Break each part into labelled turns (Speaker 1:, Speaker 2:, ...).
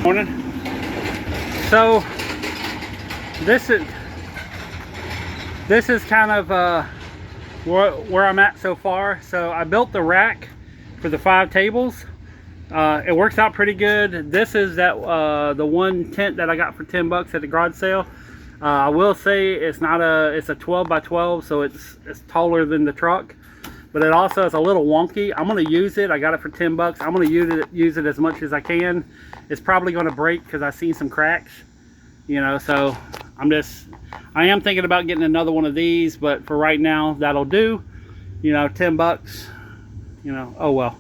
Speaker 1: Morning. So this is kind of where I'm at so far. So I built the rack for the 5 tables. It works out pretty good. This is that the one tent that I got for 10 bucks at the garage sale. I will say it's a 12 by 12, so it's taller than the truck, but it also is a little wonky. I'm going to use it. I got it for 10 bucks. I'm going to use it as much as I can. It's probably going to break because I've seen some cracks, you know, so I am thinking about getting another one of these, but for right now that'll do, you know, 10 bucks, you know, oh well.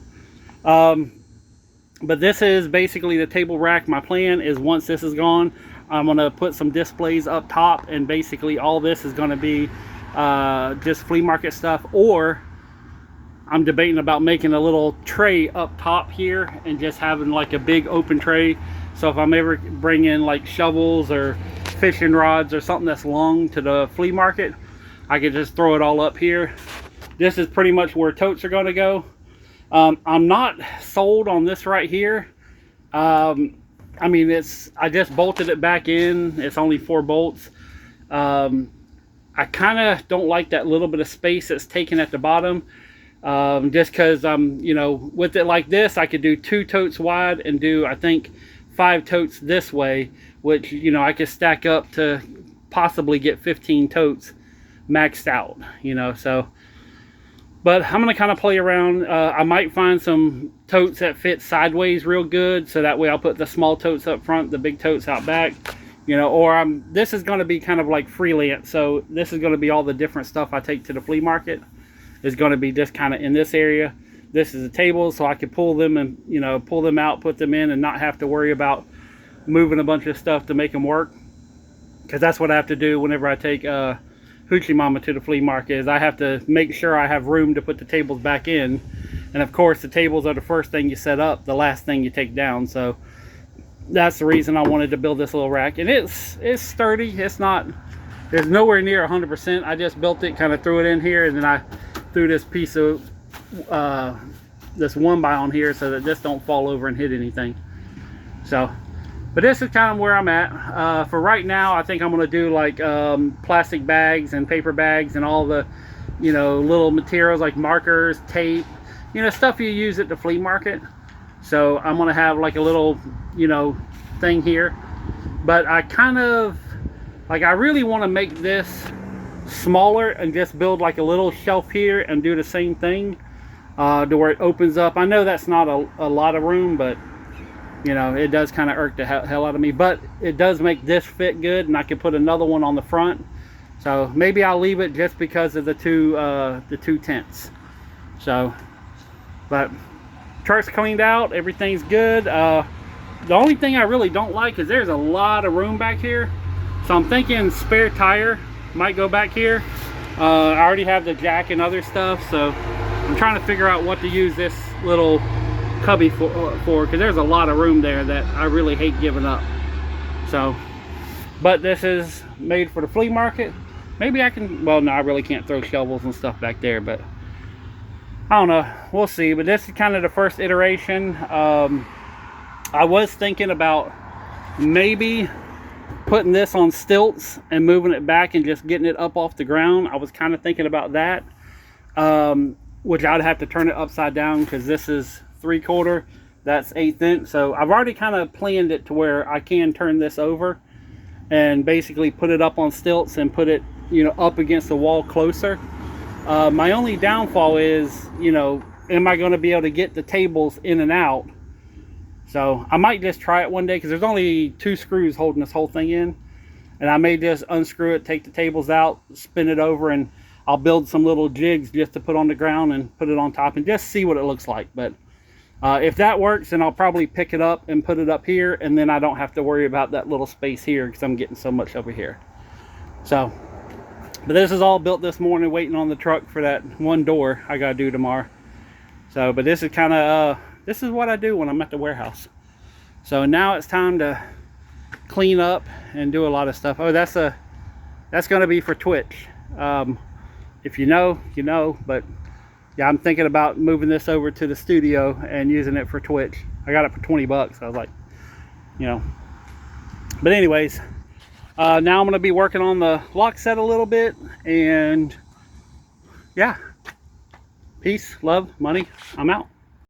Speaker 1: But this is basically the table rack. My plan is once this is gone, I'm going to put some displays up top, and basically all this is going to be just flea market stuff, or I'm debating about making a little tray up top here and just having like a big open tray. So if I'm ever bringing like shovels or fishing rods or something that's long to the flea market, I could just throw it all up here. This is pretty much where totes are going to go. I'm not sold on this right here. I mean, I just bolted it back in. It's only 4 bolts. I kind of don't like that little bit of space that's taken at the bottom. Just because you know, with it like this, I could do 2 totes wide and do, I think, 5 totes this way, which, you know, I could stack up to possibly get 15 totes maxed out, you know. So, but I'm going to kind of play around. I might find some totes that fit sideways real good, so that way I'll put the small totes up front, the big totes out back, you know. Or this is going to be kind of like freelance, so this is going to be all the different stuff I take to the flea market is going to be just kind of in this area. This is a table, so I could pull them and, you know, pull them out, put them in, and not have to worry about moving a bunch of stuff to make them work. Because that's what I have to do whenever I take Hoochie Mama to the flea market, is I have to make sure I have room to put the tables back in. And of course, the tables are the first thing you set up, the last thing you take down. So that's the reason I wanted to build this little rack. And it's sturdy. It's nowhere near 100%. I just built it, kind of threw it in here, and then I threw this piece of this 1x on here so that this don't fall over and hit anything. So, but this is kind of where I'm at. For right now, I think I'm going to do like plastic bags and paper bags and all the, you know, little materials like markers, tape, you know, stuff you use at the flea market. So I'm going to have like a little, you know, thing here. But I kind of, like, I really want to make this smaller and just build like a little shelf here and do the same thing to where it opens up. I know that's not a lot of room, but you know, it does kind of irk the hell out of me, but it does make this fit good, and I can put another one on the front. So maybe I'll leave it just because of the two tents. So, but truck's cleaned out, everything's good. The only thing I really don't like is there's a lot of room back here, so I'm thinking spare tire might go back here. I already have the jack and other stuff, so I'm trying to figure out what to use this little cubby for, because there's a lot of room there that I really hate giving up. So, but this is made for the flea market. Maybe I can, well, no, I really can't throw shovels and stuff back there, but I don't know, we'll see. But this is kind of the first iteration. I was thinking about maybe putting this on stilts and moving it back and just getting it up off the ground. I was kind of thinking about that, which I'd have to turn it upside down because this is 3/4, that's 1/8 inch. So I've already kind of planned it to where I can turn this over and basically put it up on stilts and put it, you know, up against the wall closer. My only downfall is, you know, am I going to be able to get the tables in and out? So I might just try it one day, because there's only 2 screws holding this whole thing in, and I may just unscrew it, take the tables out, spin it over, and I'll build some little jigs just to put on the ground and put it on top and just see what it looks like. But if that works, then I'll probably pick it up and put it up here, and then I don't have to worry about that little space here because I'm getting so much over here. So, but this is all built this morning, waiting on the truck for that one door I gotta do tomorrow. So, but this is kind of this is what I do when I'm at the warehouse. So now it's time to clean up and do a lot of stuff. Oh, that's going to be for Twitch. If you know, you know. But yeah, I'm thinking about moving this over to the studio and using it for Twitch. I got it for 20 bucks. I was like, you know. But anyways, now I'm going to be working on the lock set a little bit, and yeah, peace, love, money, I'm out.